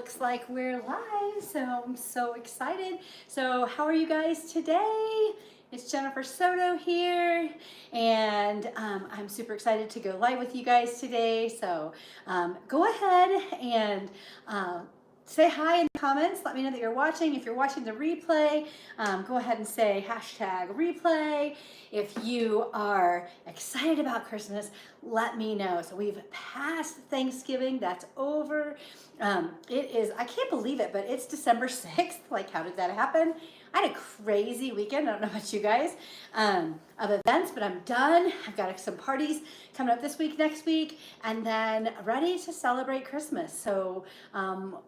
looks like we're live, so I'm so excited. So how are you guys today? It's Jennifer Soto here, and I'm super excited to go live with you guys today. So go ahead and say hi in the comments. Let me know that you're watching. If you're watching the replay, go ahead and say hashtag replay. If you are excited about Christmas, let me know. So we've passed Thanksgiving. That's over. It is, I can't believe it, but it's December 6th. Like, how did that happen? I had a crazy weekend. I don't know about you guys, of events, but I'm done. I've got some parties coming up this week, next week, and then ready to celebrate Christmas. So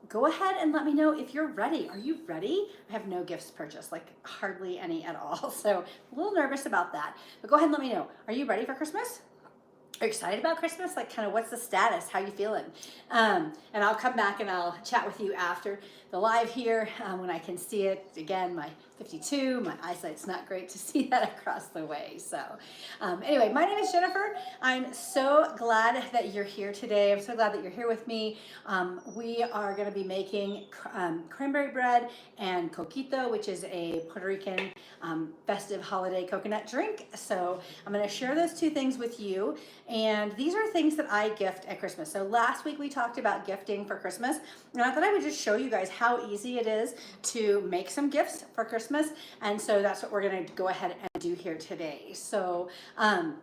go ahead and let me know if you're ready. Are you ready? I have no gifts purchased, like hardly any at all. So a little nervous about that, but go ahead and let me know. Are you ready for Christmas? Are you excited about Christmas? Like, kind of, what's the status? How you feeling? And I'll come back and I'll chat with you after the live here when I can see it. Again, my 52, my eyesight's not great to see that across the way. So anyway, my name is Jennifer. I'm so glad that you're here today. I'm so glad that you're here with me. We are going to be making cranberry bread and coquito, which is a Puerto Rican festive holiday coconut drink. So I'm going to share those two things with you. And these are things that I gift at Christmas. So last week we talked about gifting for Christmas, and I thought I would just show you guys how easy it is to make some gifts for Christmas. And so that's what we're going to go ahead and do here today. So all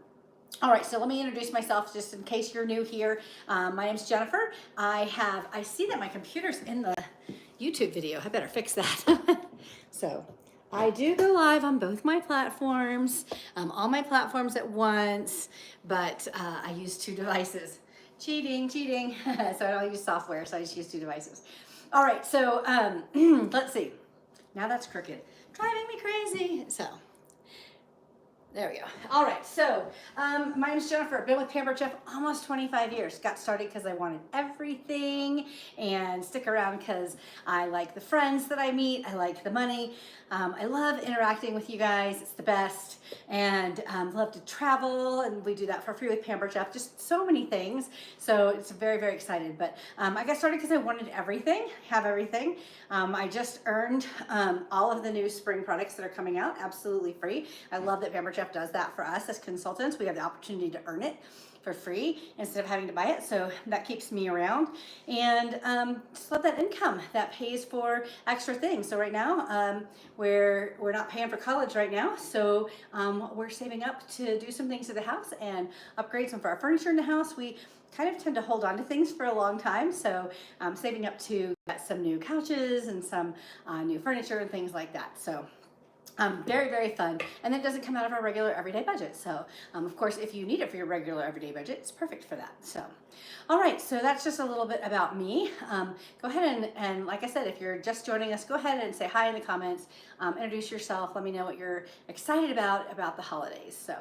right, so let me introduce myself just in case you're new here. My name's Jennifer. I see that my computer's in the YouTube video. I better fix that. So I do go live on both my platforms, all my platforms at once, but I use two devices. Cheating. So I don't use software, so I just use two devices. All right, so let's see. Now that's crooked. Driving me crazy. So there we go. All right, so my name is Jennifer. I've been with Pampered Chef almost 25 years. Got started because I wanted everything, and stick around because I like the friends that I meet. I like the money. I love interacting with you guys. It's the best. And love to travel, and we do that for free with Pampered Chef. Just so many things. So it's very, very excited. But I got started because I wanted everything, have everything. I just earned all of the new spring products that are coming out absolutely free. I love that Pampered Chef does that for us as consultants. We have the opportunity to earn it for free instead of having to buy it, so that keeps me around, and just love that income that pays for extra things. So right now we're not paying for college right now, so we're saving up to do some things to the house and upgrade some for our furniture in the house. We kind of tend to hold on to things for a long time, so I'm saving up to get some new couches and some new furniture and things like that. So very, very fun, and that doesn't come out of our regular everyday budget. So of course, if you need it for your regular everyday budget, it's perfect for that. So all right, so that's just a little bit about me. Go ahead and like I said, if you're just joining us, go ahead and say hi in the comments, introduce yourself, let me know what you're excited about the holidays. So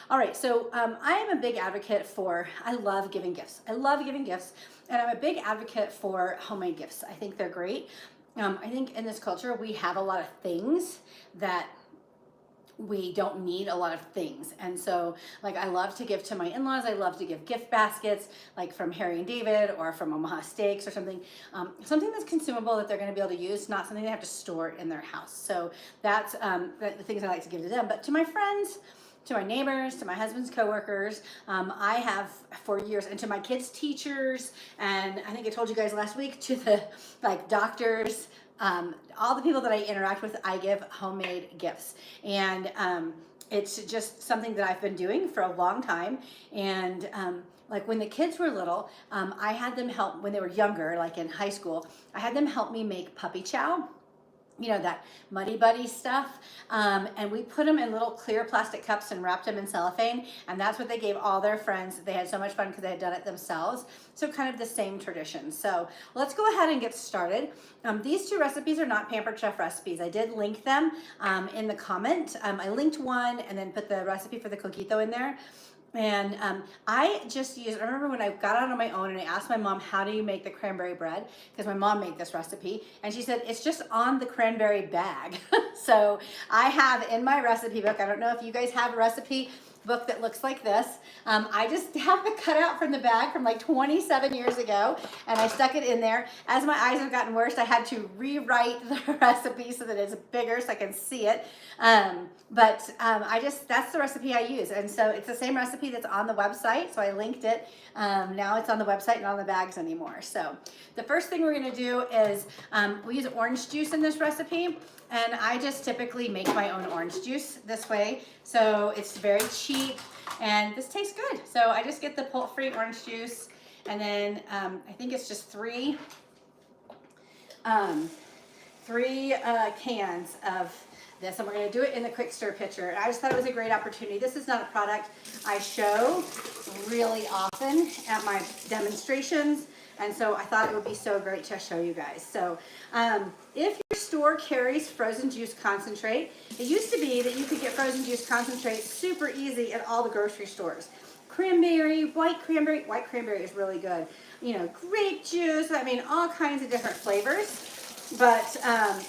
all right, so I am a big advocate for, I love giving gifts. I love giving gifts, and I'm a big advocate for homemade gifts. I think they're great. I think in this culture, we have a lot of things that we don't need a lot of things. And so, like, I love to give to my in-laws. I love to give gift baskets, like from Harry and David or from Omaha Steaks or something. Something that's consumable that they're going to be able to use, not something they have to store in their house. So that's the things I like to give to them. But to my friends, to my neighbors, to my husband's coworkers, I have for years, and to my kids' teachers, and I think I told you guys last week, to the doctors, all the people that I interact with, I give homemade gifts. And it's just something that I've been doing for a long time. And like when the kids were little, I had them help, when they were younger, like in high school, I had them help me make puppy chow. You know, that Muddy Buddy stuff, and we put them in little clear plastic cups and wrapped them in cellophane, and that's what they gave all their friends. They had so much fun because they had done it themselves. So kind of the same tradition. So let's go ahead and get started. These two recipes are not Pampered Chef recipes. I did link them in the comment. I linked one and then put the recipe for the coquito in there. And I remember when I got out on my own and I asked my mom, how do you make the cranberry bread? Because my mom made this recipe. And she said, it's just on the cranberry bag. So I have in my recipe book, I don't know if you guys have a recipe book that looks like this. I just have the cutout from the bag from like 27 years ago, and I stuck it in there. As my eyes have gotten worse, I had to rewrite the recipe so that it's bigger so I can see it. That's the recipe I use. And so it's the same recipe that's on the website. So I linked it. Now it's on the website, not on the bags anymore. So the first thing we're gonna do is we use orange juice in this recipe. And I just typically make my own orange juice this way. So it's very cheap and this tastes good. So I just get the pulp-free orange juice, and then I think it's just three cans of this, and we're going to do it in the quick stir pitcher. And I just thought it was a great opportunity. This is not a product I show really often at my demonstrations, and so I thought it would be so great to show you guys. So if your store carries frozen juice concentrate, it used to be that you could get frozen juice concentrate super easy at all the grocery stores. White cranberry is really good. You know, grape juice, I mean, all kinds of different flavors. But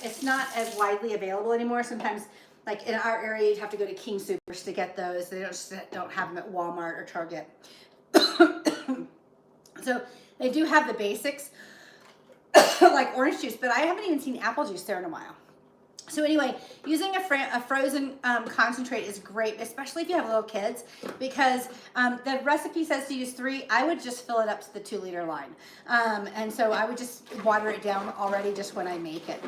it's not as widely available anymore. Sometimes, like in our area, you'd have to go to King Soopers to get those. They don't have them at Walmart or Target. So they do have the basics, like orange juice, but I haven't even seen apple juice there in a while. So anyway, using a frozen concentrate is great, especially if you have little kids, because the recipe says to use 3. I would just fill it up to the 2-liter line. And so I would just water it down already just when I make it.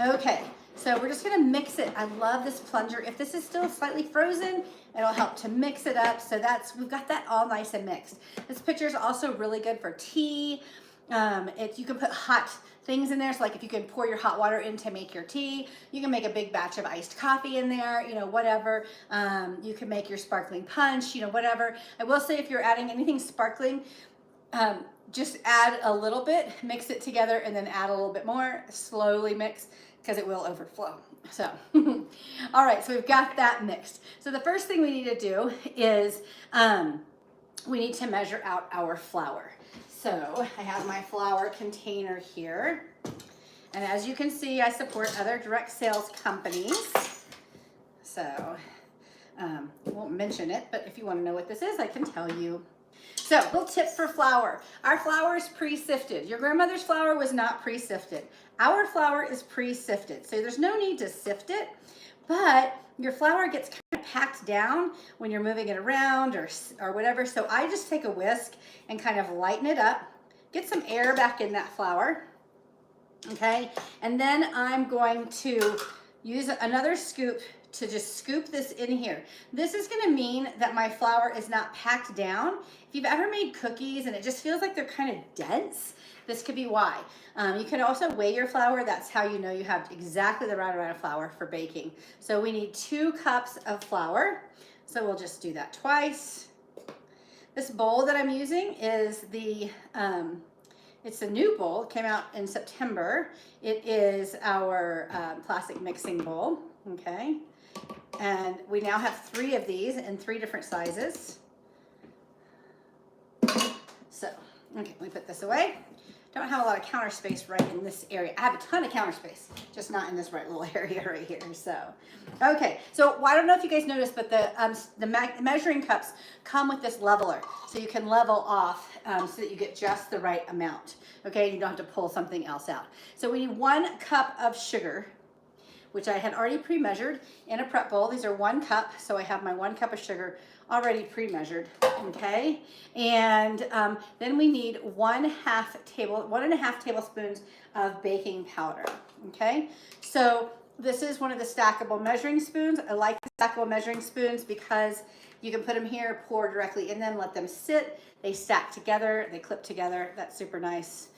Okay, so we're just gonna mix it. I love this plunger. If this is still slightly frozen, it'll help to mix it up. So we've got that all nice and mixed. This pitcher is also really good for tea. You can put hot things in there, so like if you can pour your hot water in to make your tea, you can make a big batch of iced coffee in there, you know, whatever. You can make your sparkling punch, you know, whatever. I will say if you're adding anything sparkling, just add a little bit, mix it together, and then add a little bit more, slowly mix, because it will overflow. So, all right, so we've got that mixed. So the first thing we need to do is we need to measure out our flour. So I have my flour container here. And as you can see, I support other direct sales companies. So I won't mention it, but if you want to know what this is, I can tell you. So, little tip for flour. Our flour is pre-sifted. Your grandmother's flour was not pre-sifted. Our flour is pre-sifted. So there's no need to sift it, but your flour gets kind of packed down when you're moving it around or whatever. So I just take a whisk and kind of lighten it up, get some air back in that flour, okay? And then I'm going to use another scoop to just scoop this in here. This is gonna mean that my flour is not packed down. If you've ever made cookies and it just feels like they're kind of dense, this could be why. You can also weigh your flour. That's how you know you have exactly the right amount of flour for baking. So we need 2 cups of flour. So we'll just do that twice. This bowl that I'm using is it's a new bowl. It came out in September. It is our plastic mixing bowl, okay? And we now have 3 of these in 3 different sizes. So, okay, let me put this away. Don't have a lot of counter space right in this area. I have a ton of counter space, just not in this right little area right here. So, okay. So, well, I don't know if you guys noticed, but the measuring cups come with this leveler, so you can level off so that you get just the right amount. Okay, you don't have to pull something else out. So we need 1 cup of sugar, which I had already pre-measured in a prep bowl. These are 1 cup, so I have my 1 cup of sugar already pre-measured, okay? And then we need 1.5 tablespoons of baking powder, okay? So this is one of the stackable measuring spoons. I like the stackable measuring spoons because you can put them here, pour directly in them, let them sit. They stack together, they clip together. That's super nice,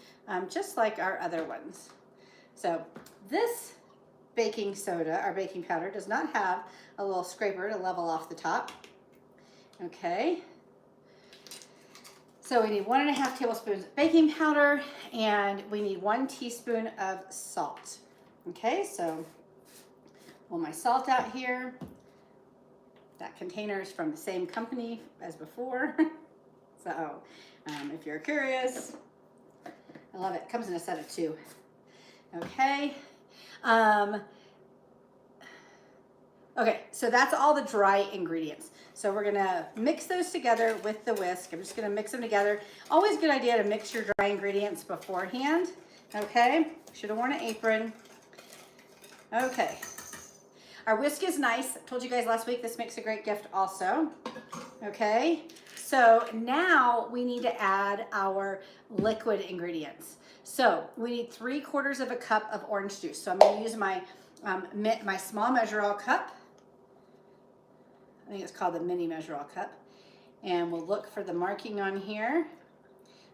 just like our other ones. So this baking soda, our baking powder, does not have a little scraper to level off the top. Okay, so we need 1.5 tablespoons of baking powder, and we need 1 teaspoon of salt. Okay, so pull my salt out here. That container is from the same company as before. So if you're curious, I love it. It comes in a set of 2. Okay. Okay, so that's all the dry ingredients. So we're gonna mix those together with the whisk. I'm just gonna mix them together. Always a good idea to mix your dry ingredients beforehand. Okay, should have worn an apron. Okay, our whisk is nice. I told you guys last week this makes a great gift also. Okay, so now we need to add our liquid ingredients. So we need 3/4 of a cup of orange juice. So I'm gonna use my my small measure-all cup. I think it's called the mini measure-all cup. And we'll look for the marking on here.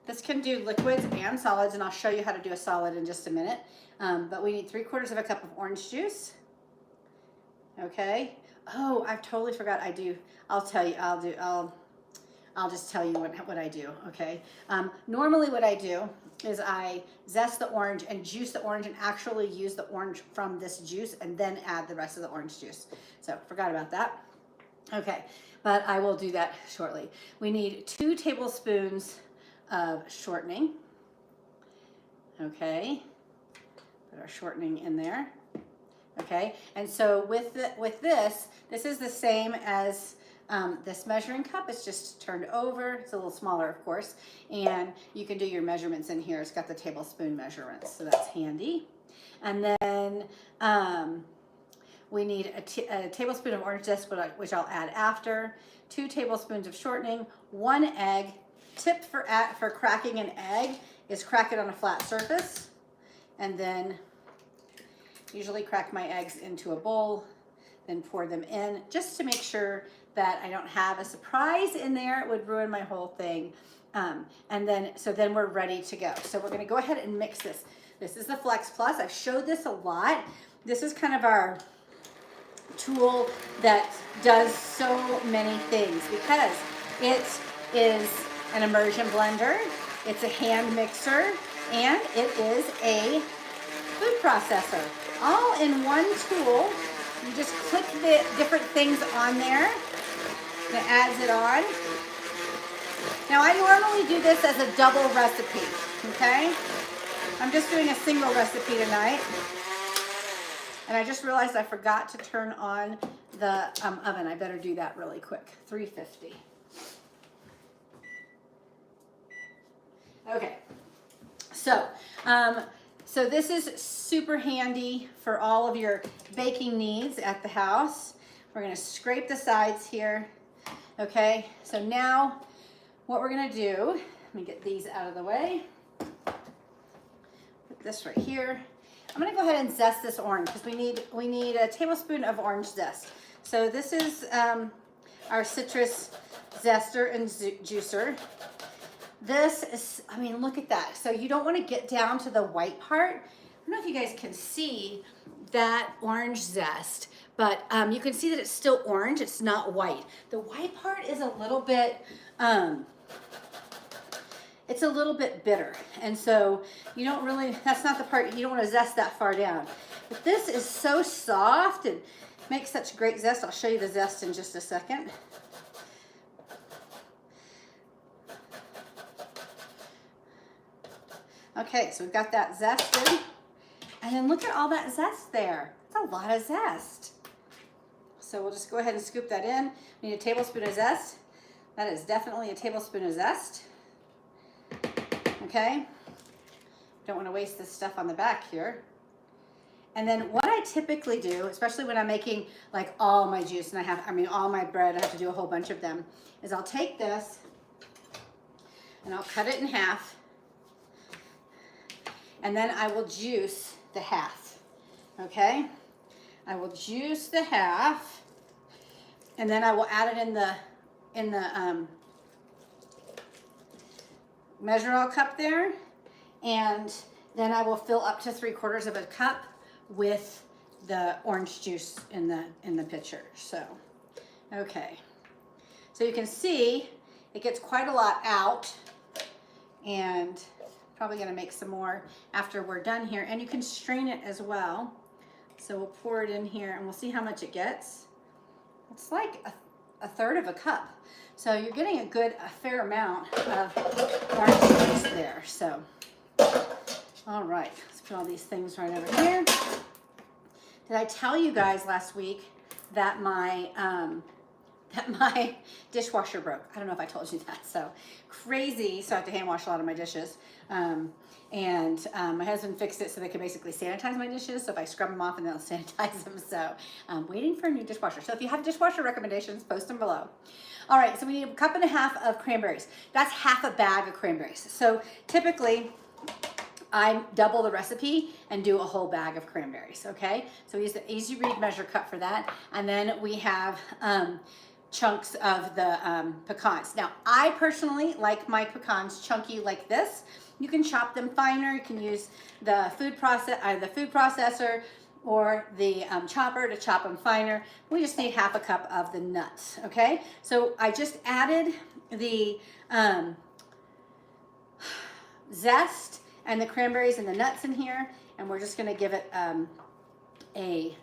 This can do liquids and solids, and I'll show you how to do a solid in just a minute. But we need 3/4 of a cup of orange juice. Okay. Oh, I totally forgot. I'll tell you. I'll just tell you what I do. Okay. Normally, what I do is I zest the orange and juice the orange, and actually use the orange from this juice, and then add the rest of the orange juice. So forgot about that. Okay, but I will do that shortly. We need 2 tablespoons of shortening. Okay, put our shortening in there. Okay, and so with this is the same as this measuring cup. It's just turned over. It's a little smaller, of course, and you can do your measurements in here. It's got the tablespoon measurements, so that's handy. And then we need a tablespoon of orange zest, which I'll add after, 2 tablespoons of shortening, 1 egg. Tip for cracking an egg is crack it on a flat surface, and then usually crack my eggs into a bowl, then pour them in, just to make sure that I don't have a surprise in there. It would ruin my whole thing. And then we're ready to go. So we're gonna go ahead and mix this. This is the Flex Plus. I've showed this a lot. This is kind of our tool that does so many things, because it is an immersion blender, it's a hand mixer, and it is a food processor. All in one tool. You just click the different things on there, and it adds it on. Now I normally do this as a double recipe, okay? I'm just doing a single recipe tonight. And I just realized I forgot to turn on the oven. I better do that really quick. 350. Okay, so this is super handy for all of your baking needs at the house. We're gonna scrape the sides here. Okay, so now what we're gonna do, let me get these out of the way. Put this right here. I'm gonna go ahead and zest this orange, because we need a tablespoon of orange zest. So this is our citrus zester and juicer. This is, I mean, look at that. So you don't want to get down to the white part. I don't know if you guys can see that orange zest, but you can see that it's still orange. It's not white. The white part is a little bit, it's a little bit bitter. And so you don't really, that's not the part, you don't want to zest that far down. But this is so soft and makes such great zest. I'll show you the zest in just a second. Okay, so we've got that zested. And then look at all that zest there. That's a lot of zest. So we'll just go ahead and scoop that in. We need a tablespoon of zest. That is definitely a tablespoon of zest. Okay, don't want to waste this stuff on the back here. And then what I typically do, especially when I'm making like all my juice and all my bread, I have to do a whole bunch of them, is I'll take this and I'll cut it in half, and then I will juice the half. Okay, I will juice the half, and then I will add it in the measure-all cup there, and then I will fill up to 3/4 of a cup with the orange juice in the pitcher. So, okay, so you can see it gets quite a lot out, and probably gonna make some more after we're done here. And you can strain it as well. So we'll pour it in here, and we'll see how much it gets. It's like a third of a cup. So you're getting a fair amount of orange juice there. So, all right, let's put all these things right over here. Did I tell you guys last week that my dishwasher broke. I don't know if I told you that. So crazy. So I have to hand wash a lot of my dishes. My husband fixed it so they could basically sanitize my dishes. So if I scrub them off and they'll sanitize them. So I'm waiting for a new dishwasher. So if you have dishwasher recommendations, post them below. All right, so we need 1.5 cups of cranberries. That's half a bag of cranberries. So typically I double the recipe and do a whole bag of cranberries, okay? So we use the Easy Read measure cup for that. And then we have chunks of the pecans. Now, I personally like my pecans chunky like this. You can chop them finer. You can use the food processor or the chopper to chop them finer. We just need 1/2 cup of the nuts, okay? So I just added the zest and the cranberries and the nuts in here, and we're just gonna give it a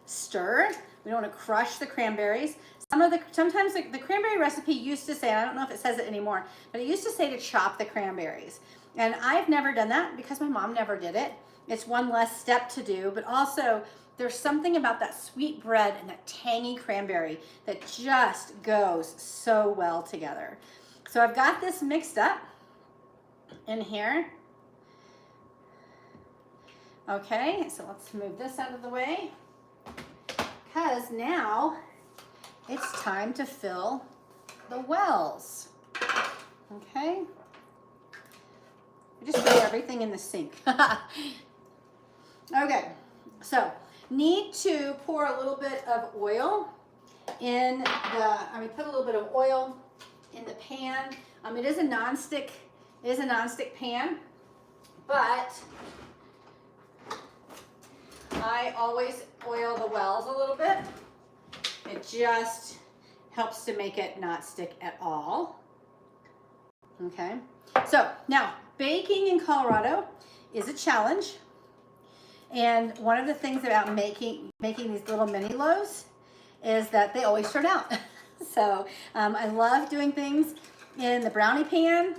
stir. We don't want to crush the cranberries. Sometimes the cranberry recipe used to say, I don't know if it says it anymore, but it used to say to chop the cranberries. And I've never done that because my mom never did it. It's one less step to do, but also there's something about that sweet bread and that tangy cranberry that just goes so well together. So I've got this mixed up in here. Okay, so let's move this out of the way because now it's time to fill the wells. Okay. I just put everything in the sink. Okay, so need to pour a little bit of oil in the, put a little bit of oil in the pan. It is a nonstick pan, but I always oil the wells a little bit. It just helps to make it not stick at all. Okay, so now baking in Colorado is a challenge. And one of the things about making these little mini loaves is that they always turn out. So I love doing things in the brownie pan.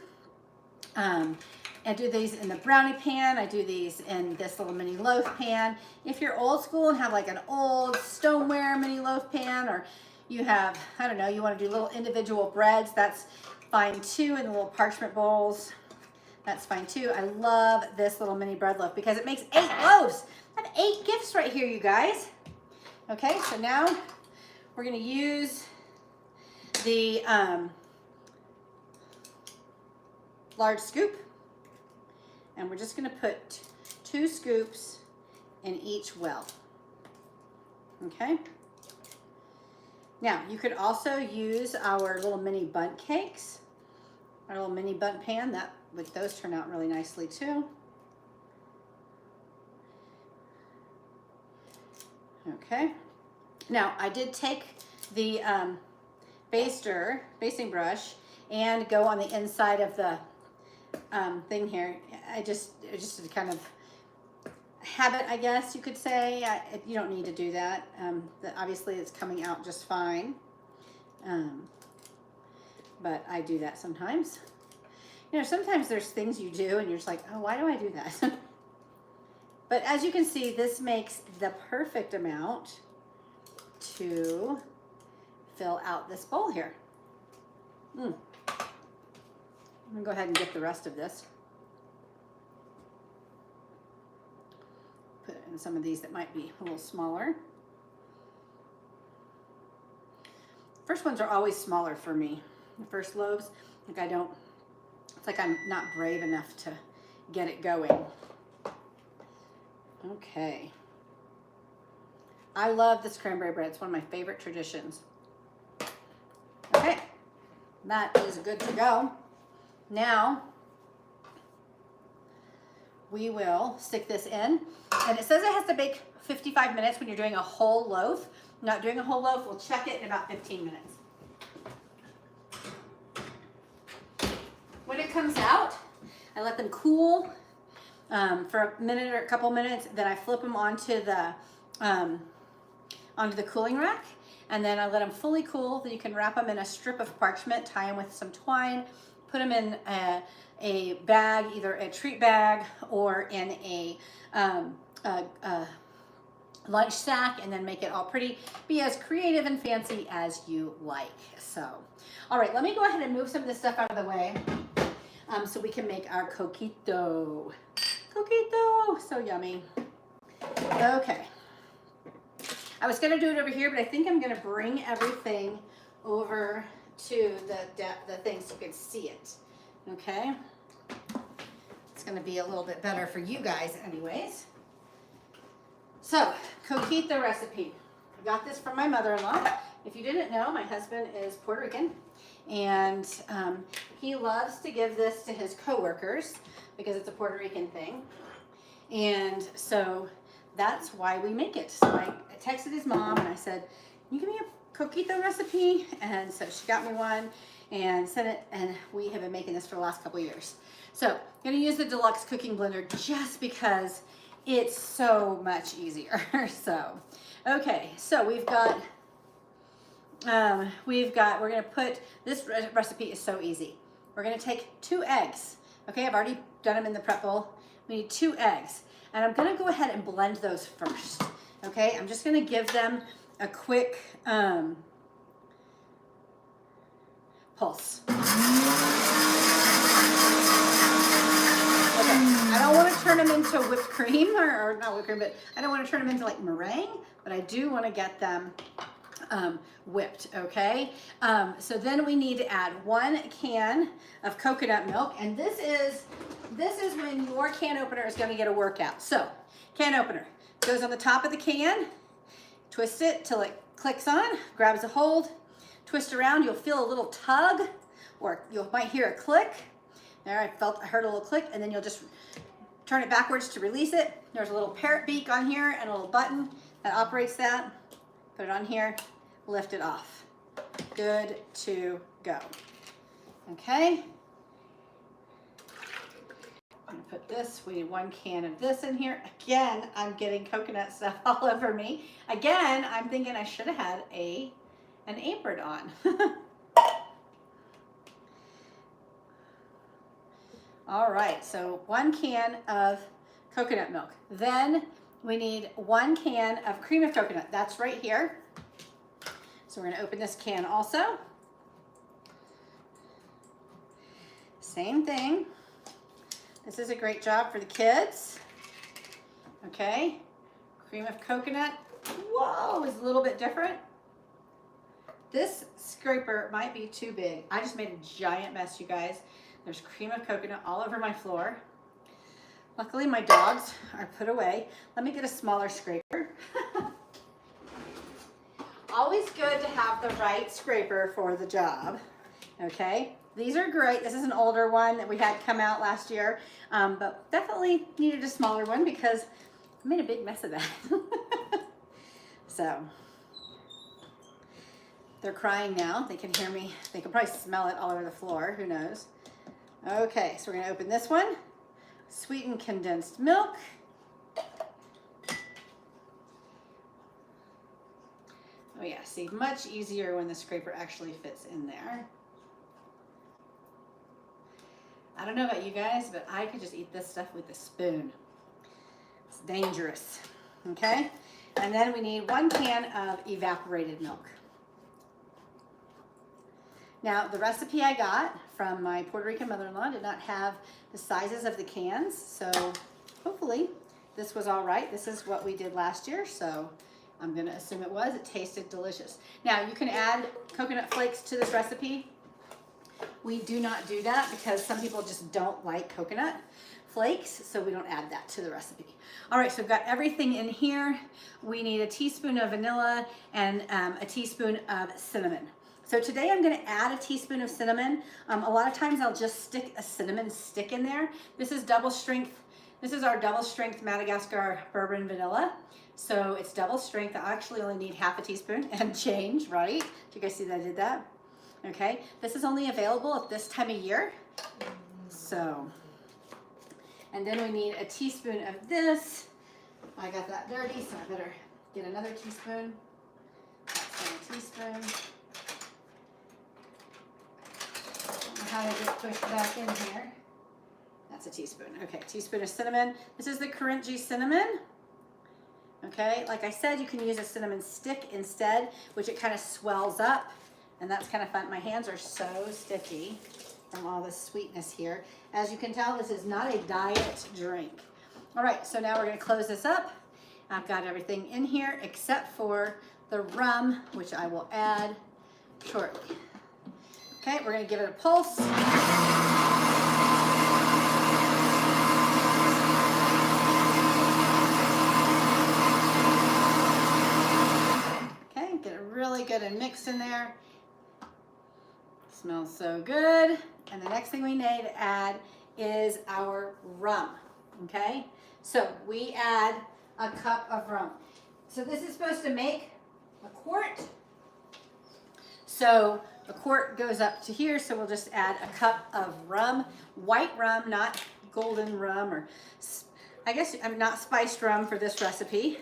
I do these in the brownie pan. I do these in this little mini loaf pan. If you're old school and have like an old stoneware mini loaf pan, or you have, I don't know, you want to do little individual breads, that's fine too, in the little parchment bowls. That's fine too. I love this little mini bread loaf because it makes 8 loaves. I have 8 gifts right here, you guys. Okay, so now we're gonna use the large scoop, and we're just gonna put 2 scoops in each well. Okay. Now, you could also use our little mini bundt cakes, our little mini bundt pan. Those turn out really nicely too. Okay. Now, I did take the basting brush and go on the inside of the thing here. Just a kind of habit, I guess you could say. You don't need to do that. Obviously, it's coming out just fine. But I do that sometimes. You know, sometimes there's things you do and you're just like, oh, why do I do that? But as you can see, this makes the perfect amount to fill out this bowl here. I'm gonna go ahead and get the rest of this. Put in some of these that might be a little smaller. First ones are always smaller for me. The first loaves, it's like I'm not brave enough to get it going. Okay. I love this cranberry bread. It's one of my favorite traditions. Okay, that is good to go. Now, we will stick this in. And it says it has to bake 55 minutes when you're doing a whole loaf. Not doing a whole loaf, we'll check it in about 15 minutes. When it comes out, I let them cool for a minute or a couple minutes. Then I flip them onto the cooling rack, and then I let them fully cool. Then you can wrap them in a strip of parchment, tie them with some twine, put them in a bag, either a treat bag or in a lunch snack, and then make it all pretty. Be as creative and fancy as you like. So, all right, let me go ahead and move some of this stuff out of the way so we can make our coquito. Coquito, so yummy. Okay. I was gonna do it over here, but I think I'm gonna bring everything over to the thing so you can see it. Okay. It's gonna be a little bit better for you guys anyways. So, Coquito Recipe. I got this from my mother-in-law. If you didn't know, my husband is Puerto Rican, and he loves to give this to his coworkers because it's a Puerto Rican thing. And so that's why we make it. So I texted his mom and I said, "Can you give me a Coquito recipe?" And so she got me one and sent it, and we have been making this for the last couple of years. So I'm gonna use the Deluxe cooking blender just because it's so much easier. So, okay, so we're gonna put, this recipe is so easy. We're gonna take 2 eggs. Okay, I've already done them in the prep bowl. We need 2 eggs. And I'm gonna go ahead and blend those first. Okay, I'm just gonna give them a quick pulse. Okay, I don't want to turn them into whipped cream, or not whipped cream, but I don't want to turn them into like meringue, but I do want to get them whipped, okay? So then we need to add 1 can of coconut milk, and this is when your can opener is going to get a workout. So, can opener goes on the top of the can, twist it till it clicks on, grabs a hold, twist around, you'll feel a little tug, or you might hear a click. There, I heard a little click, and then you'll just turn it backwards to release it. There's a little parrot beak on here and a little button that operates that. Put it on here, lift it off. Good to go. Okay. I'm gonna put this, we need 1 can of this in here. Again, I'm getting coconut stuff all over me. Again, I'm thinking I should have had an apron on. All right, so 1 can of coconut milk. Then we need 1 can of cream of coconut. That's right here. So we're gonna open this can also. Same thing. This is a great job for the kids. Okay, cream of coconut. Whoa, is a little bit different. This scraper might be too big. I just made a giant mess, you guys. There's cream of coconut all over my floor. Luckily, my dogs are put away. Let me get a smaller scraper. Always good to have the right scraper for the job, okay? These are great. This is an older one that we had come out last year, but definitely needed a smaller one because I made a big mess of that. So, they're crying now. They can hear me. They can probably smell it all over the floor. Who knows? Okay, so we're going to open this one. Sweetened condensed milk. Oh yeah, see, much easier when the scraper actually fits in there. I don't know about you guys, but I could just eat this stuff with a spoon. It's dangerous, okay? And then we need 1 can of evaporated milk. Now, the recipe I got from my Puerto Rican mother-in-law did not have the sizes of the cans, so hopefully this was all right. This is what we did last year, so I'm gonna assume it was. It tasted delicious. Now, you can add coconut flakes to this recipe. We do not do that because some people just don't like coconut flakes, so we don't add that to the recipe. All right, so we've got everything in here. We need a teaspoon of vanilla and a teaspoon of cinnamon. So today I'm going to add a teaspoon of cinnamon. A lot of times I'll just stick a cinnamon stick in there. This is double strength. This is our double strength Madagascar bourbon vanilla. So it's double strength. I actually only need half a teaspoon and change, right? Do you guys see that I did that? Okay. This is only available at this time of year. So, and then we need a teaspoon of this. I got that dirty, so I better get another teaspoon. That's a teaspoon. How to get pushed back in here. That's a teaspoon. Okay, teaspoon of cinnamon. This is the Korintje cinnamon. Okay, like I said, you can use a cinnamon stick instead, which it kind of swells up, and that's kind of fun. My hands are so sticky from all this sweetness here. As you can tell, this is not a diet drink. All right, so now we're gonna close this up. I've got everything in here except for the rum, which I will add shortly. Okay, we're gonna give it a pulse. Okay, get it really good and mixed in there. Smells so good. And the next thing we need to add is our rum, okay? So we add a cup of rum. So this is supposed to make a quart. So a quart goes up to here, so we'll just add a cup of rum, white rum, not golden rum, or I guess I'm not spiced rum for this recipe.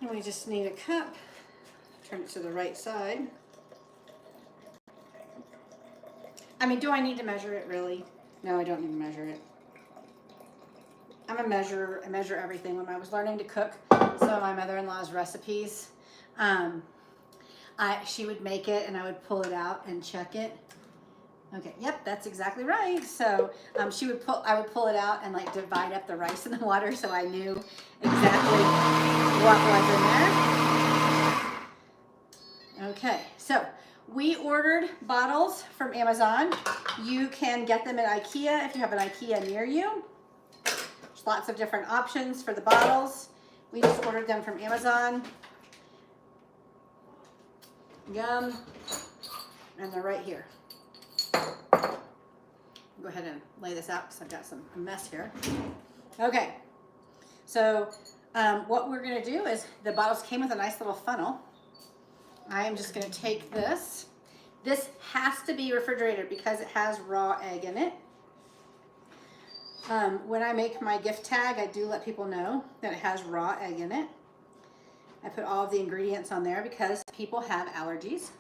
And we just need a cup. Turn it to the right side. I mean, do I need to measure it really? No, I don't need to measure it. I'm a measurer. I measure everything. When I was learning to cook some of my mother-in-law's recipes, she would make it and I would pull it out and check it. Okay, yep, that's exactly right. So I would pull it out and like divide up the rice in the water so I knew exactly what was in there. Okay, so we ordered bottles from Amazon. You can get them at IKEA if you have an IKEA near you. There's lots of different options for the bottles. We just ordered them from Amazon. Yum. And they're right here. Go ahead and lay this out because I've got a mess here. Okay. So what we're going to do is the bottles came with a nice little funnel. I am just going to take this. This has to be refrigerated because it has raw egg in it. When I make my gift tag, I do let people know that it has raw egg in it. I put all of the ingredients on there because people have allergies.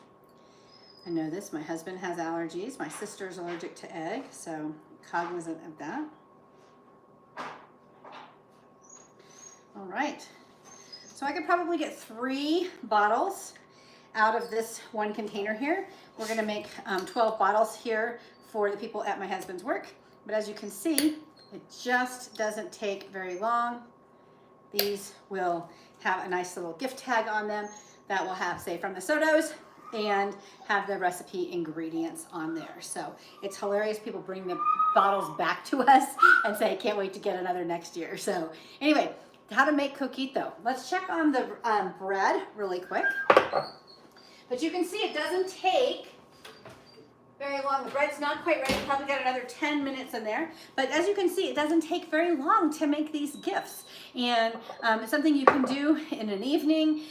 I know this. My husband has allergies. My sister's allergic to egg, so cognizant of that. All right. So I could probably get 3 bottles out of this one container here. We're gonna make 12 bottles here for the people at my husband's work. But as you can see, it just doesn't take very long. These will have a nice little gift tag on them that will have, say, from the Sotos, and have the recipe ingredients on there. So it's hilarious. People bring the bottles back to us and say, can't wait to get another next year. So anyway, how to make coquito. Let's check on the bread really quick. But you can see it doesn't take very long. The bread's not quite ready. Probably got another 10 minutes in there. But as you can see, it doesn't take very long to make these gifts. And it's something you can do in an evening. You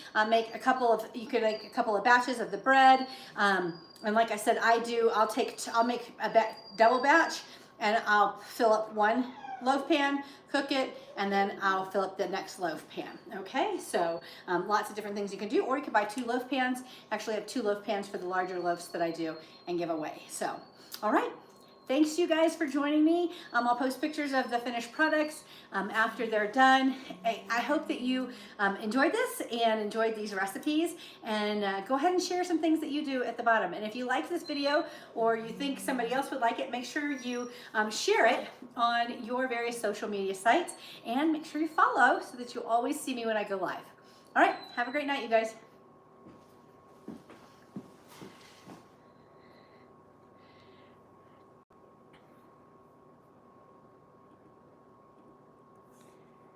could make a couple of batches of the bread. And like I said, I'll make a double batch, and I'll fill up one loaf pan, cook it, and then I'll fill up the next loaf pan. Okay, so lots of different things you can do, or you can buy 2 loaf pans. Actually, I have 2 loaf pans for the larger loaves that I do and give away. So, all right. Thanks you guys for joining me. I'll post pictures of the finished products after they're done. I hope that you enjoyed this and enjoyed these recipes, and go ahead and share some things that you do at the bottom. And if you like this video or you think somebody else would like it, make sure you share it on your various social media sites, and make sure you follow so that you always see me when I go live. All right, have a great night, you guys.